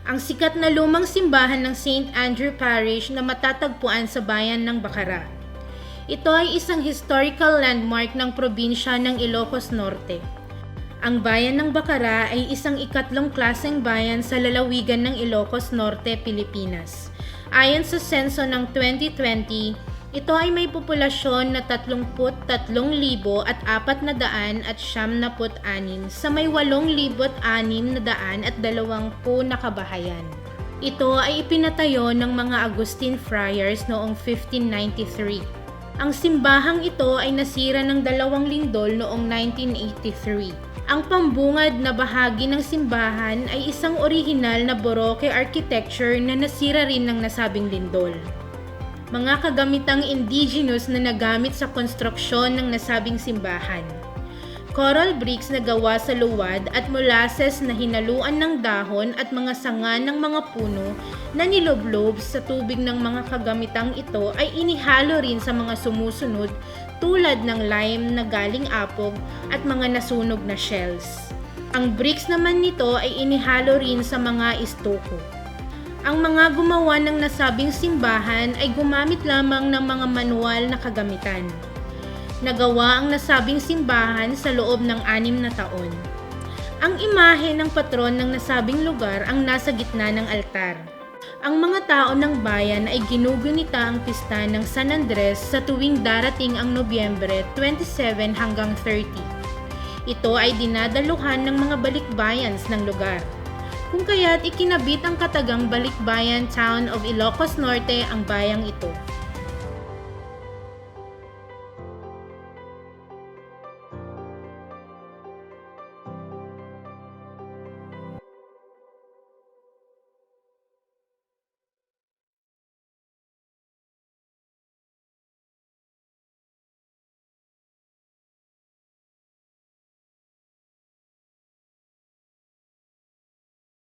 ang sikat na lumang simbahan ng St. Andrew Parish na matatagpuan sa bayan ng Bacara. Ito ay isang historical landmark ng probinsya ng Ilocos Norte. Ang bayan ng Bacara ay isang ikatlong klaseng bayan sa lalawigan ng Ilocos Norte, Pilipinas. Ayon sa senso ng 2020, ito ay may populasyon na 33,476 sa may 8,620 na kabahayan. Ito ay ipinatayo ng mga Agustin Friars noong 1593. Ang simbahang ito ay nasira ng 2 lindol noong 1983. Ang pambungad na bahagi ng simbahan ay isang orihinal na Baroque architecture na nasira rin ng nasabing lindol. Mga kagamitang indigenous na nagamit sa konstruksyon ng nasabing simbahan. Coral bricks na gawa sa luwad at molasses na hinaluan ng dahon at mga sanga ng mga puno na niloblob sa tubig ng mga kagamitang ito ay inihalo rin sa mga sumusunod tulad ng lime na galing apog at mga nasunog na shells. Ang bricks naman nito ay inihalo rin sa mga istoko. Ang mga gumawa ng nasabing simbahan ay gumamit lamang ng mga manual na kagamitan. Nagawa ang nasabing simbahan sa loob ng 6 na taon. Ang imahe ng patron ng nasabing lugar ang nasa gitna ng altar. Ang mga tao ng bayan ay ginugunita ang pista ng San Andres sa tuwing darating ang Nobyembre 27 hanggang 30. Ito ay dinadaluhan ng mga balikbayans ng lugar. Kung kaya't ikinabit ang katagang Balikbayan Town of Ilocos Norte ang bayang ito.